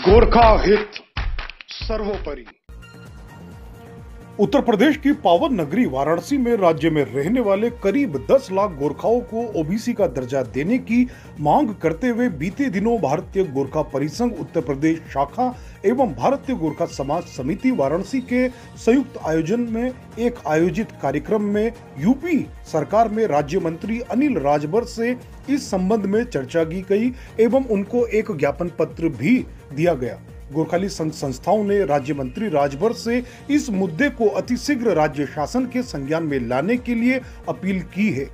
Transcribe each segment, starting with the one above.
गोरखा हित सर्वोपरि। उत्तर प्रदेश की पावन नगरी वाराणसी में राज्य में रहने वाले करीब 10 लाख गोरखाओं को ओबीसी का दर्जा देने की मांग करते हुए बीते दिनों भारतीय गोरखा परिसंघ उत्तर प्रदेश शाखा एवं भारतीय गोरखा समाज समिति वाराणसी के संयुक्त आयोजन में एक आयोजित कार्यक्रम में यूपी सरकार में राज्य मंत्री अनिल राजभर से इस संबंध में चर्चा की गई एवं उनको एक ज्ञापन पत्र भी दिया गया। गोरखाली संघ संस्थाओं ने राज्य मंत्री राजभर से इस मुद्दे को अतिशीघ्र राज्य शासन के संज्ञान में लाने के लिए अपील की है।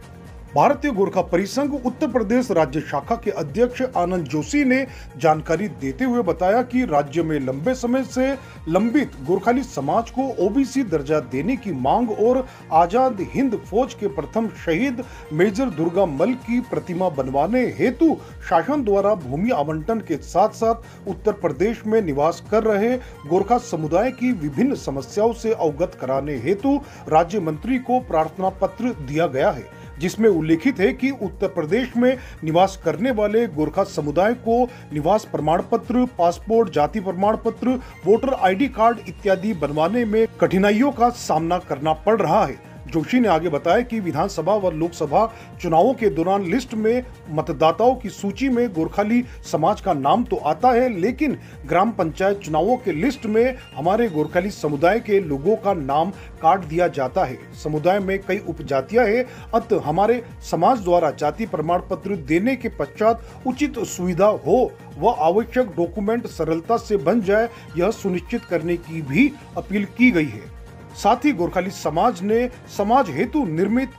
भारतीय गोरखा परिसंघ उत्तर प्रदेश राज्य शाखा के अध्यक्ष आनंद जोशी ने जानकारी देते हुए बताया कि राज्य में लंबे समय से लंबित गोरखाली समाज को ओबीसी दर्जा देने की मांग और आजाद हिंद फौज के प्रथम शहीद मेजर दुर्गा मल की प्रतिमा बनवाने हेतु शासन द्वारा भूमि आवंटन के साथ साथ उत्तर प्रदेश में निवास कर रहे गोरखा समुदाय की विभिन्न समस्याओं से अवगत कराने हेतु राज्य मंत्री को प्रार्थना पत्र दिया गया है, जिसमें उल्लेखित है कि उत्तर प्रदेश में निवास करने वाले गोरखा समुदाय को निवास प्रमाण पत्र, पासपोर्ट, जाति प्रमाण पत्र, वोटर आईडी कार्ड इत्यादि बनवाने में कठिनाइयों का सामना करना पड़ रहा है। जोशी ने आगे बताया कि विधानसभा व लोकसभा चुनावों के दौरान लिस्ट में मतदाताओं की सूची में गोरखाली समाज का नाम तो आता है, लेकिन ग्राम पंचायत चुनावों के लिस्ट में हमारे गोरखाली समुदाय के लोगों का नाम काट दिया जाता है। समुदाय में कई उपजातियां हैं, अतः हमारे समाज द्वारा जाति प्रमाण पत्र देने के पश्चात उचित सुविधा हो व आवश्यक डॉक्यूमेंट सरलता से बन जाए, यह सुनिश्चित करने की भी अपील की गई है। साथ ही गोरखाली समाज ने समाज हेतु निर्मित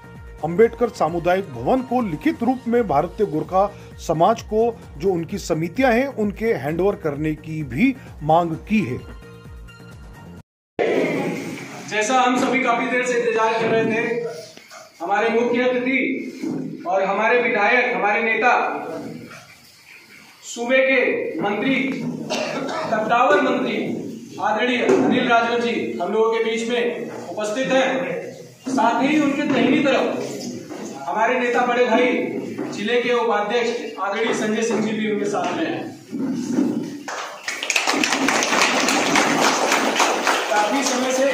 अंबेडकर सामुदायिक भवन को लिखित रूप में भारतीय गोरखा समाज को जो उनकी समितियां हैं उनके हैंडओवर करने की भी मांग की है। जैसा हम सभी काफी देर से इंतजार कर रहे थे, हमारे मुख्य अतिथि और हमारे विधायक, हमारे नेता, सूबे के मंत्री, कद्दावर मंत्री आदरणीय अनिल राजभर जी हम लोगों के बीच में उपस्थित हैं। साथ ही उनके दाहिनी तरफ हमारे नेता बड़े भाई जिले के उपाध्यक्ष आदरणीय संजय सिंह जी भी उनके साथ में हैं। काफी समय से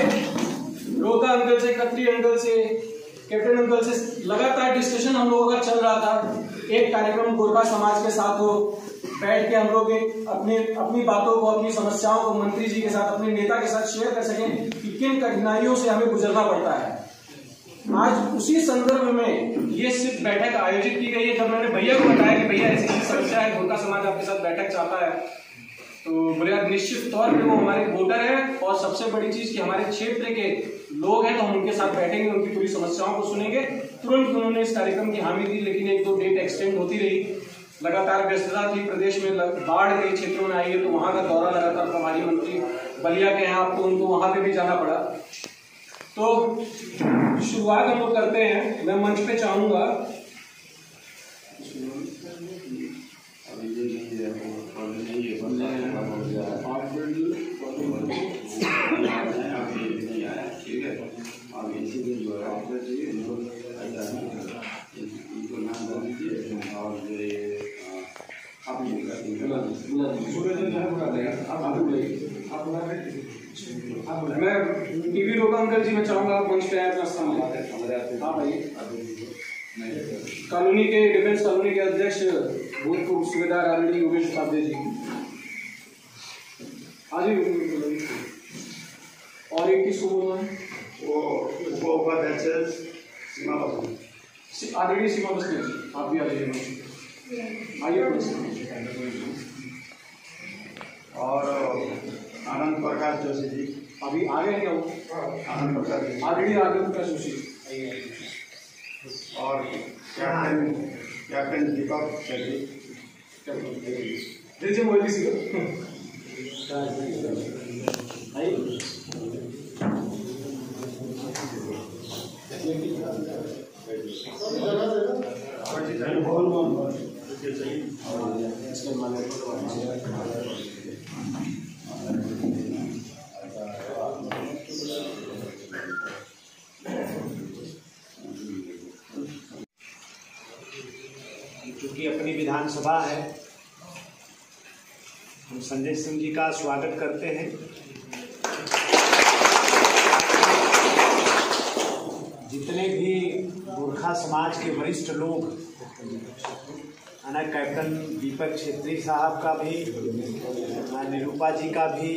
रोका अंकल से, खत्री अंकल से, कैप्टन अंकल से लगातार डिस्कशन हम लोगों का चल रहा था। एक कार्यक्रम गोरखा समाज के साथ हो, बैठ के हम लोग अपनी बातों को, अपनी समस्याओं को मंत्री जी के साथ, अपने नेता के साथ शेयर कर सकें कि किन कठिनाइयों से हमें गुजरना पड़ता है। आज उसी संदर्भ में ये सिर्फ बैठक आयोजित की गई है। जब मैंने भैया को बताया कि भैया ऐसी समस्या है, गोरखा समाज आपके साथ बैठक चाहता है, तो बोले यार निश्चित तौर पे वो हमारे वोटर है और सबसे बड़ी चीज कि हमारे क्षेत्र के लोग हैं, तो हम उनके साथ बैठेंगे, उनकी पूरी समस्याओं को सुनेंगे। तुरंत उन्होंने इस कार्यक्रम की हामी दी, लेकिन एक दो डेट एक्सटेंड होती रही। लगातार व्यस्तता थी, प्रदेश में बाढ़ कई क्षेत्रों में आई है, तो वहां का दौरा लगातार प्रभारी मंत्री बलिया के हैं आप, तो उनको वहां पे भी जाना पड़ा। तो शुरुआत हम लोग करते हैं। मैं मंच पे चाहूंगा मैं टीवी रोका अंकल जी, मैं चाहूंगा आप मंच पे आए, अपना स्थान। हाँ भाई, कॉलोनी के डिफेंस कॉलोनी के अध्यक्ष भूतपूर्व सूबेदार आदरणीय योगेश उपाध्याय जी, आज और एक किसको बोलना है, वो उपाध्यक्ष आदरणीय सीमा बस्ती जी, आप भी आ जाइए, आइए। और आनंद प्रकाश जोशी जी अभी आ गए क्या? वो आनंद प्रकाश आदरणीय आनंद प्रकाश जोशी और कैप्टन दीपक शेट्टी, दीजिए मोदी सी चूंकि अपनी विधानसभा है हम संजय सिंह जी का स्वागत करते हैं। जितने भी गोरखा समाज के वरिष्ठ लोग, कैप्टन दीपक छेत्री साहब का भी, निरूपा जी का भी,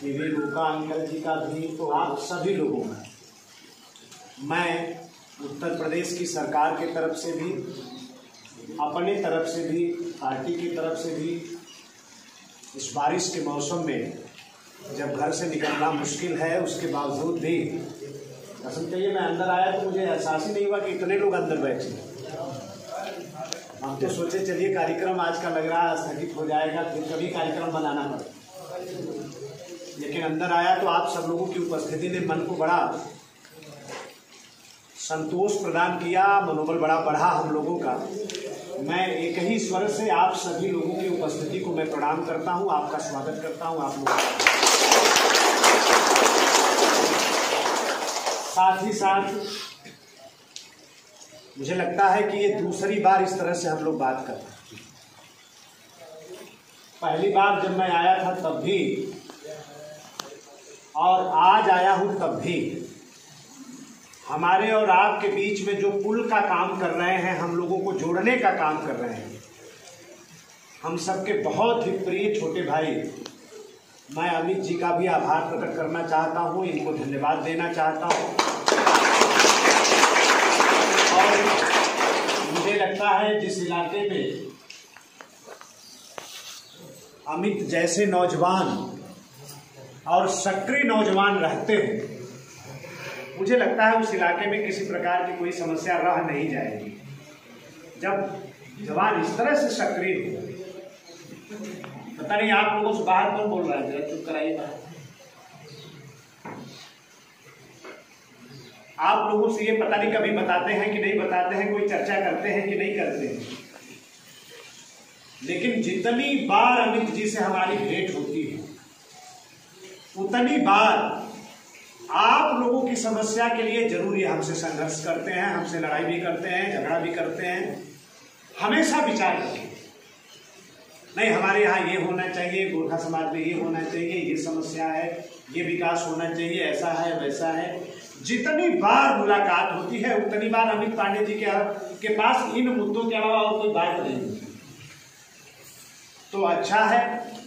पीवी रोका अंकल जी का भी, तो आप सभी लोगों का मैं उत्तर प्रदेश की सरकार की तरफ से भी, अपने तरफ से भी, पार्टी की तरफ से भी, इस बारिश के मौसम में जब घर से निकलना मुश्किल है उसके बावजूद भी कसम चाहिए, मैं अंदर आया तो मुझे एहसास ही नहीं हुआ कि इतने लोग अंदर बैठे। हम तो सोचे चलिए कार्यक्रम आज का लग रहा है स्थगित हो जाएगा, फिर कभी कार्यक्रम बनाना पड़ेगा, लेकिन अंदर आया तो आप सब लोगों की उपस्थिति ने मन को बड़ा संतोष प्रदान किया, मनोबल बड़ा बढ़ा हम लोगों का। मैं एक ही स्वर से आप सभी लोगों की उपस्थिति को मैं प्रणाम करता हूं, आपका स्वागत करता हूं। आप लोग साथ ही साथ मुझे लगता है कि ये दूसरी बार इस तरह से हम लोग बात कर रहे हैं। पहली बार जब मैं आया था तब भी और आज आया हूं तब भी हमारे और आपके बीच में जो पुल का काम कर रहे हैं, हम लोगों को जोड़ने का काम कर रहे हैं, हम सबके बहुत ही प्रिय छोटे भाई, मैं अमित जी का भी आभार प्रकट करना चाहता हूं, इनको धन्यवाद देना चाहता हूं। और मुझे लगता है जिस इलाके में अमित जैसे नौजवान और सक्रिय नौजवान रहते हैं, मुझे लगता है उस इलाके में किसी प्रकार की कोई समस्या रह नहीं जाएगी। जब जवान इस तरह से सक्रिय हो, पता नहीं आप लोगों से बाहर कौन बोल रहा है, जरा चुप कराइए बाहर। आप लोगों से ये पता नहीं कभी बताते हैं कि नहीं बताते हैं, कोई चर्चा करते हैं कि नहीं करते हैं, लेकिन जितनी बार अमित जी से हमारी भेंट होती है उतनी बार आप लोगों की समस्या के लिए जरूर हमसे संघर्ष करते हैं, हमसे लड़ाई भी करते हैं, झगड़ा भी करते हैं, हमेशा विचार करके नहीं हमारे यहाँ ये होना चाहिए, गोरखा समाज में ये होना चाहिए, ये समस्या है, ये विकास होना चाहिए, ऐसा है वैसा है। जितनी बार मुलाकात होती है उतनी बार अमित पांडे जी के पास इन मुद्दों के अलावा और कोई बात नहीं होती। तो अच्छा है